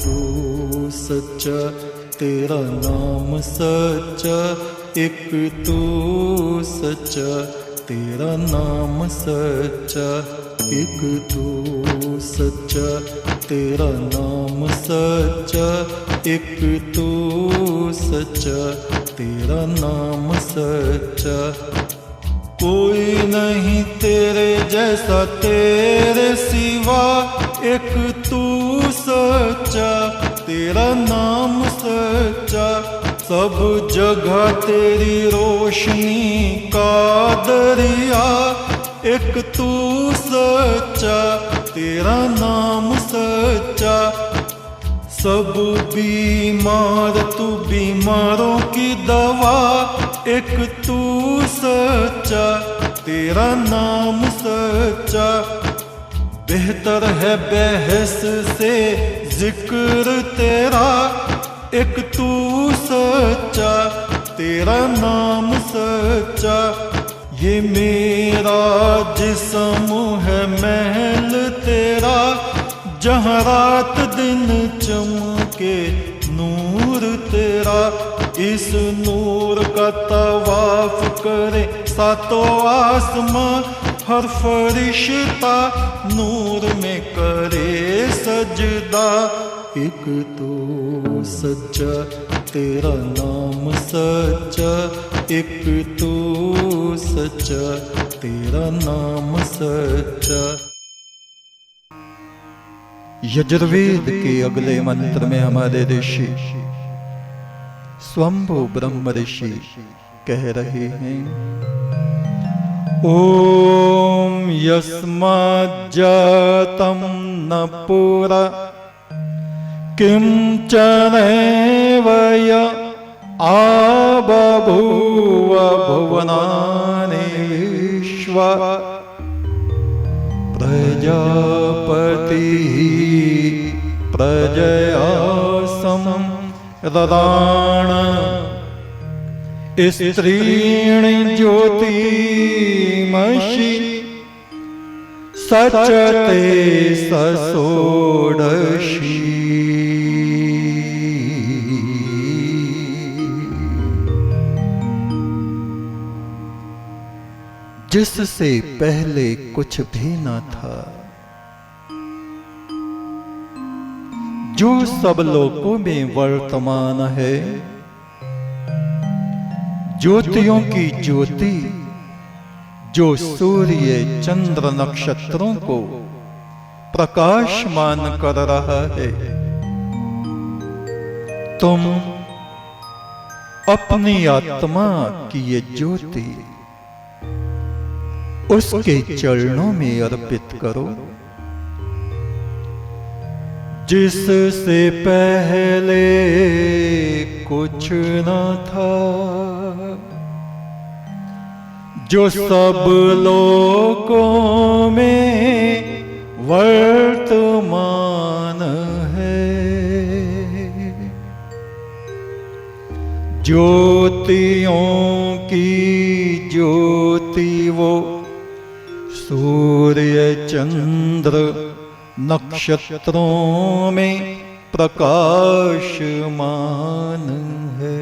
तू सच्चा, तेरा नाम सच्चा, एक तू सच्चा, तेरा नाम सच्चा, एक तू सच्चा, तेरा नाम सच्चा, एक तू सच्चा, तेरा नाम सच्चा। कोई नहीं तेरे जैसा तेरे सिवा, एक तू सच्चा, तेरा नाम सच्चा। सब जगह तेरी रोशनी का दरिया, एक तू सच्चा, तेरा नाम सच्चा। सब बीमार तू बीमारों की दवा, एक तू सच्चा, तेरा नाम सच्चा। बेहतर है बहस से जिक्र तेरा, एक तू सच्चा, तेरा नाम सच्चा। ये मेरा जिस्म है महल तेरा, जहाँ रात दिन चमके नूर तेरा। इस नूर का तवाफ करे सातों आसमां, हर फरिश्ता नूर में करे सजदा। एक तो सच्चा, तेरा नाम सच्चा, एक तो सच्चा, तेरा नाम सच्चा। यजुर्वेद के अगले मंत्र में हमारे ऋषि स्वयंभू ब्रह्म ऋषि कह रहे हैं, ओम यस्माज्जातं न पुरा किंचनैव य आबभूव भुवनानि विश्वा, प्रजापतिः प्रजया संरदाण, स्त्रीणि ज्योतिमसि सचते सषोडशी। जिससे पहले कुछ भी न था, जो सब लोकों में वर्तमान है, ज्योतियों की ज्योति, जो सूर्य चंद्र नक्षत्रों को प्रकाशमान कर रहा है। तुम अपनी आत्मा की ये ज्योति उसके चरणों में अर्पित करो, जिससे पहले कुछ न था, जो सब लोकों में वर्तमान है। ज्योतियों की ज्योति वो सूर्य चंद्र नक्षत्रों में प्रकाशमान है।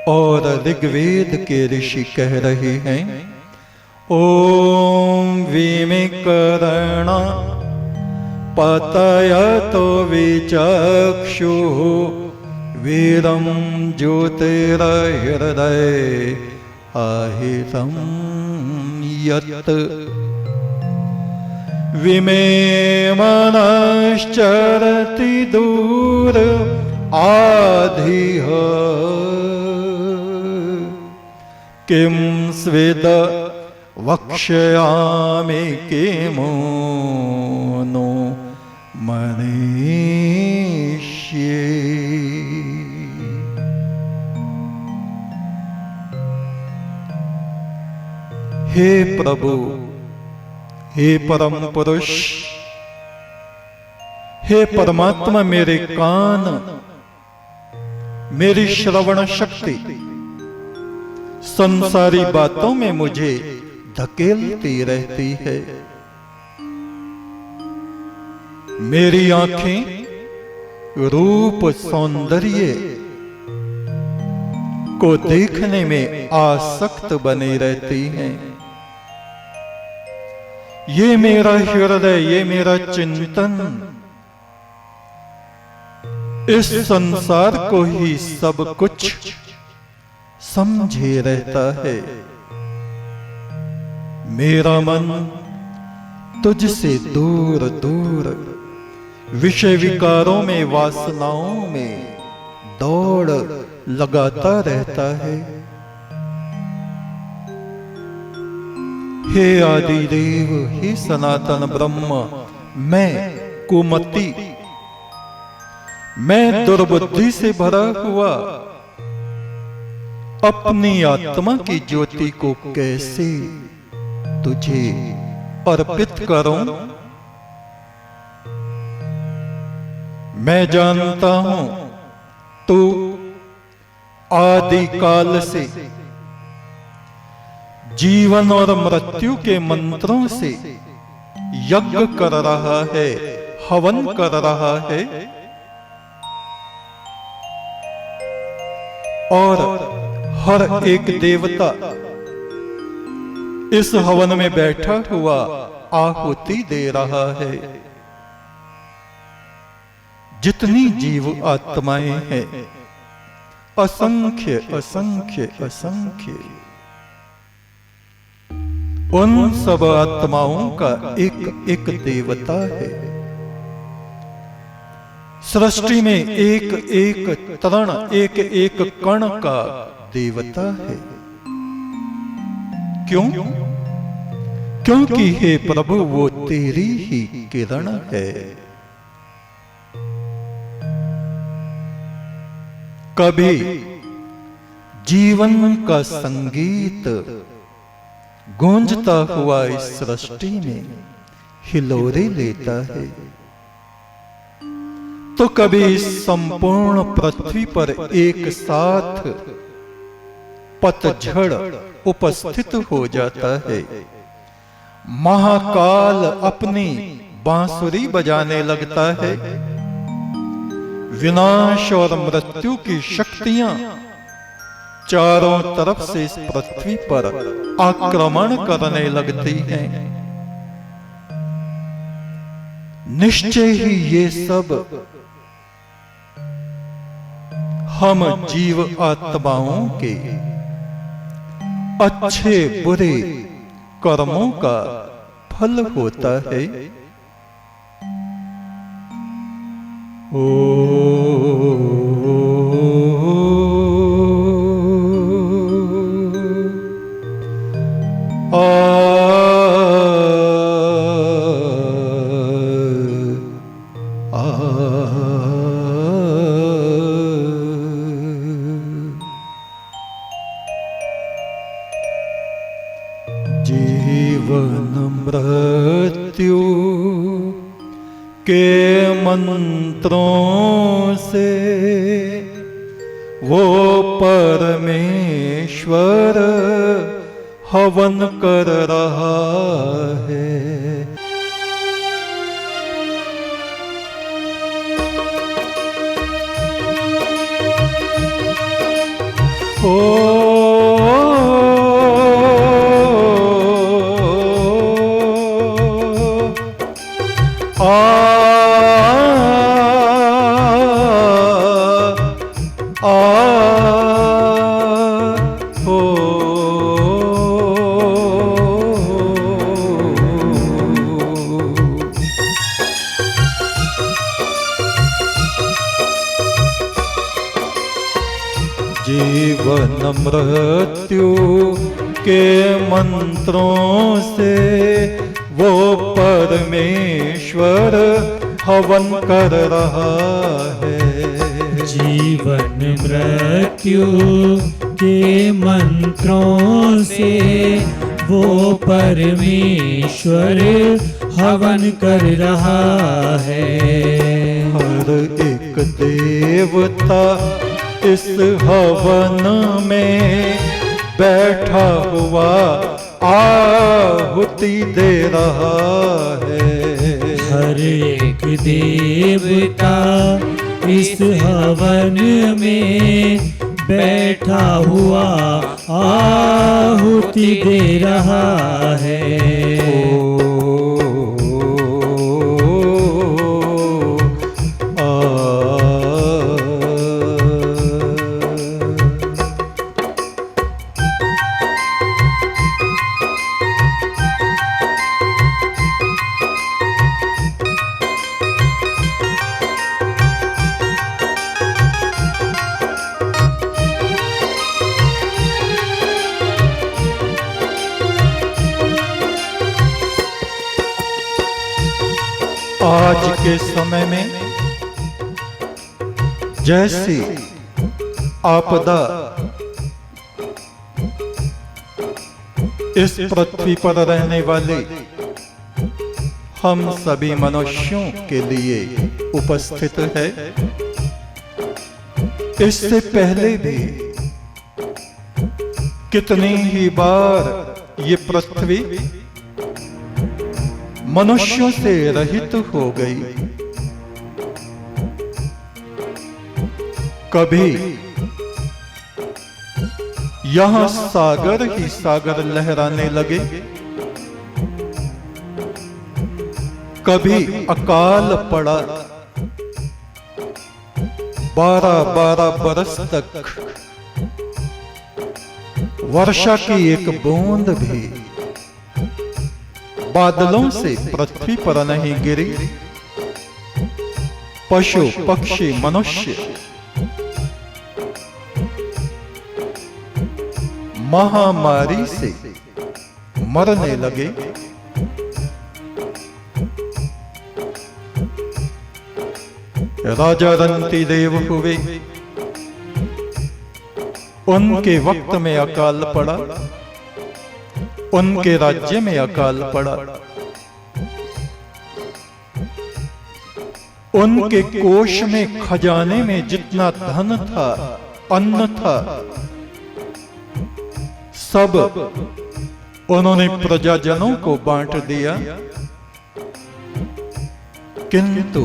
और ऋग्वेद के ऋषि कह रहे हैं, ओम विमिकरण पतयतो विचक्षु वीरं ज्योतिर्हृदय आहितं यत् विमे मनश्चरति दूर आधिः किं स्वेद वक्ष्यामि किमु नो मनीष्ये। हे प्रभु, हे परम पुरुष, हे परमात्मा, मेरे कान, मेरी श्रवण शक्ति संसारी बातों में मुझे धकेलती रहती है। मेरी आंखें रूप सौंदर्य को देखने में आसक्त बनी रहती हैं। ये मेरा हृदय, ये मेरा चिंतन इस संसार को ही सब कुछ समझे रहता है। मेरा मन तुझसे दूर दूर विषय विकारों में, वासनाओं में दौड़ लगाता रहता है। हे आदिदेव, हे सनातन ब्रह्म, मैं कुमति, मैं दुर्बुद्धि से भरा हुआ अपनी आत्मा की ज्योति को कैसे तुझे अर्पित करूं? मैं जानता हूं तू आदि काल से जीवन और मृत्यु के मंत्रों से यज्ञ कर रहा है, हवन कर रहा है, और हर एक देवता इस हवन में बैठा हुआ आहुति दे रहा है। जितनी जीव आत्माएं हैं, असंख्य असंख्य असंख्य, उन सब आत्माओं का एक एक देवता है। सृष्टि में एक एक तरण, एक एक कण का देवता है। क्यों? क्योंकि हे प्रभु, वो तेरी ही किरण है। कभी जीवन का संगीत गूंजता हुआ इस सृष्टि में हिलोरे लेता है, तो कभी इस संपूर्ण पृथ्वी पर एक साथ पतझड़ उपस्थित हो जाता है। महाकाल अपनी बांसुरी बजाने लगता है। विनाश और मृत्यु की शक्तियां चारों तरफ से इस पृथ्वी पर आक्रमण करने लगती हैं। निश्चय ही ये सब हम जीव आत्माओं के अच्छे बुरे कर्मों का फल होता है। ओ जीवन मृत्यु के मंत्रों से वो परमेश्वर हवन कर रहा है। ओ जीवन मृत्यु के मंत्रों से वो परमेश्वर हवन कर रहा है। जीवन मृत्यु के मंत्रों से वो परमेश्वर हवन कर रहा है। हर एक देवता इस हवन में बैठा हुआ आहुति दे रहा है। हर एक देवता इस हवन में बैठा हुआ आहुति दे रहा है। आज के समय में जैसी आपदा इस पृथ्वी पर रहने वाले हम सभी मनुष्यों के लिए उपस्थित है, इससे पहले भी कितनी ही बार ये पृथ्वी मनुष्यों से रहित हो गई। कभी यहां सागर ही सागर लहराने लगे, कभी अकाल पड़ा 12-12 बरस तक वर्षा की एक बूंद भी बादलों से पृथ्वी पर नहीं गिरी। पशु पक्षी मनुष्य महामारी से मरने लगे। राजा रंती देव हुए, उनके वक्त में अकाल पड़ा, उनके राज्य में अकाल पड़ा। उनके कोष में खजाने में जितना धन था, अन्न था, सब उन्होंने प्रजाजनों को बांट दिया। किंतु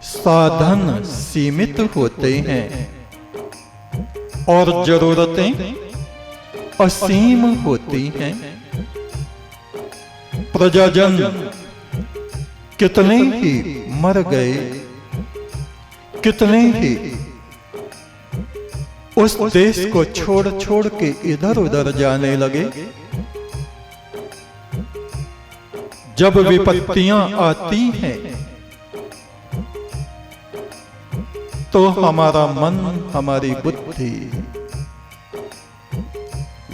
साधन सीमित होते हैं और जरूरतें असीम होती हैं। प्रजाजन कितने ही मर गए, कितने ही उस देश को छोड़ छोड़ के इधर उधर जाने लगे। जब विपत्तियां आती हैं तो हमारा मन, हमारी बुद्धि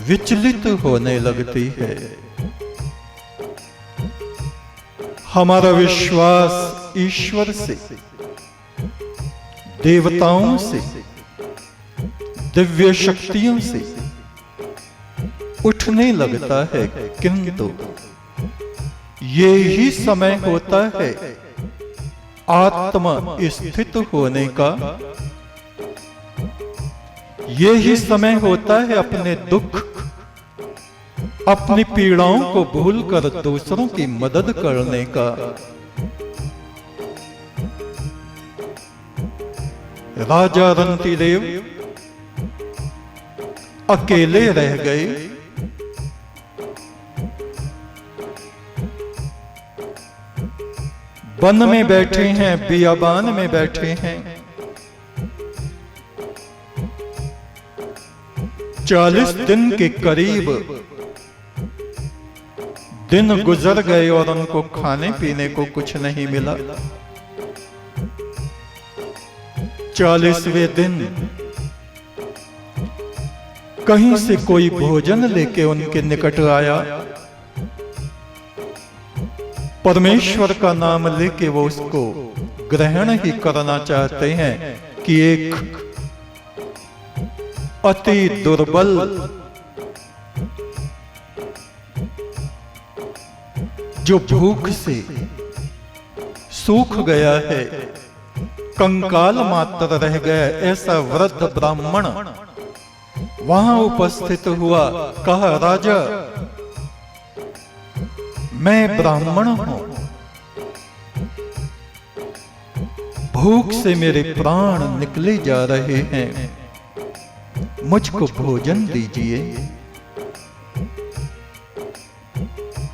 विचलित होने लगती है। हमारा विश्वास ईश्वर से, देवताओं से, दिव्य शक्तियों से उठने लगता है। किंतु ये ही समय होता है आत्मा स्थित होने का। ये ही समय होता है अपने दुख, अपनी पीड़ाओं को भूलकर दूसरों की मदद करने का। राजा रंतीदेव अकेले रह गए। वन में बैठे हैं, बियाबान में बैठे हैं। 40 दिन के करीब दिन गुजर गए और उनको खाने पीने को कुछ नहीं मिला। 40वें दिन कहीं से कोई भोजन लेके उनके निकट आया। परमेश्वर का नाम लेके वो उसको ग्रहण ही करना चाहते हैं कि एक अति दुर्बल जो भूख से सूख गया है, कंकाल मात्र रह गया, ऐसा वृद्ध ब्राह्मण वहां उपस्थित हुआ। कहा, राजा मैं ब्राह्मण हूं, भूख से मेरे प्राण निकले जा रहे हैं, मुझको भोजन दीजिए।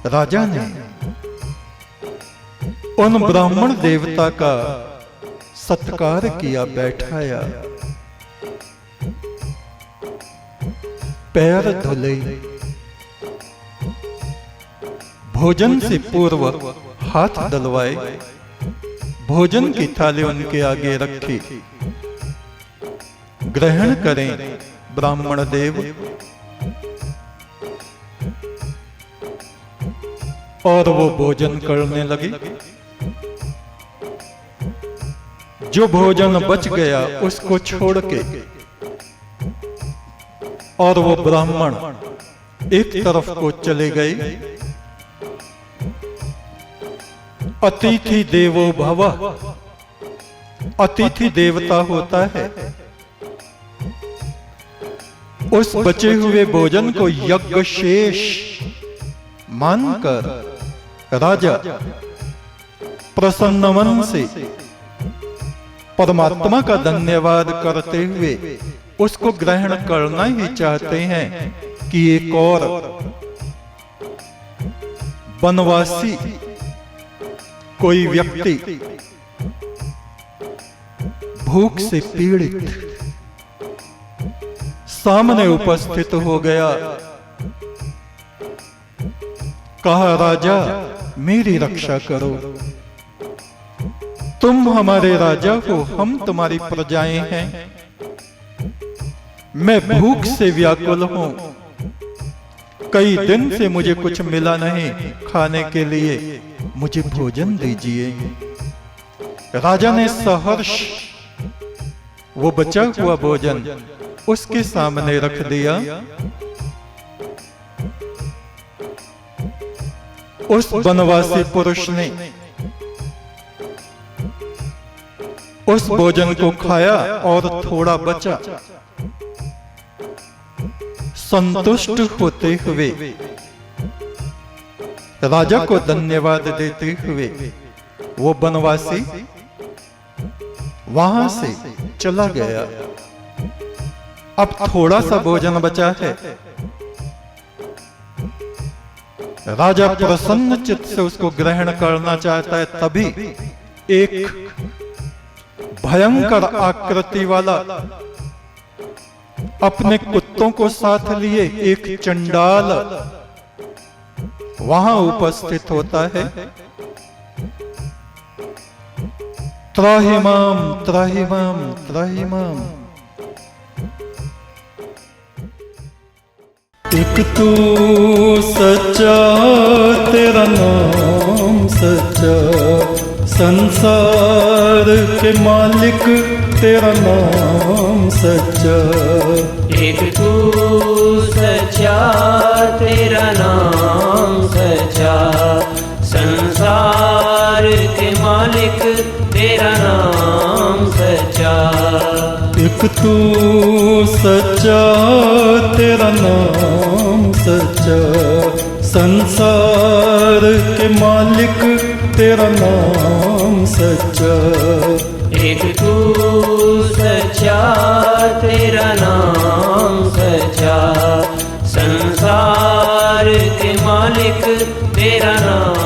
राजा ने उन ब्राह्मण देवता का सत्कार किया, बैठाया, पैर धुले, भोजन से पूर्व हाथ दलवाए, भोजन की थाली उनके आगे रखी। ग्रहण करें ब्राह्मण देव। और वो भोजन करने लगे। जो भोजन बच गया उसको छोड़ के और वो ब्राह्मण एक तरफ को चले गए। अतिथि देवो भवः, अतिथि देवता होता है। उस बचे हुए भोजन को यज्ञ शेष मानकर राजा प्रसन्न मन से परमात्मा का धन्यवाद करते हुए उसको ग्रहण करना ही चाहते हैं कि एक और वनवासी कोई व्यक्ति भूख से पीड़ित सामने उपस्थित हो गया। कहा, राजा मेरी रक्षा करो, तुम हमारे राजा हो, हम तुम्हारी प्रजाएं हैं। मैं भूख से व्याकुल हूं, कई दिन से मुझे कुछ मिला नहीं खाने के लिए, मुझे भोजन दीजिए। राजा ने सहर्ष वो बचा हुआ भोजन उसके सामने रख दिया। उस वनवासी पुरुष ने उस भोजन को खाया और थोड़ा बचा। संतुष्ट होते हुए राजा को धन्यवाद देते हुए वो वनवासी वहां से चला गया। अब थोड़ा सा भोजन बचा है। राजा प्रसन्न चित्त से उसको ग्रहण करना चाहता है, तभी एक भयंकर आकृति वाला अपने कुत्तों को साथ लिए एक चंडाल वहां उपस्थित होता है। त्राहिमाम त्राहिमाम त्राहिमाम। एक तू सच्चा, तेरा नाम सच्चा, संसार के मालिक तेरा नाम सच्चा। एक तू सच्चा, तेरा नाम सच्चा, संसार के मालिक तेरा नाम सच्चा। एक तू सच्चा, तेरा नाम सच्चा, संसार के मालिक तेरा नाम सच्चा। एक तू सच्चा, तेरा नाम सच्चा, संसार के मालिक तेरा नाम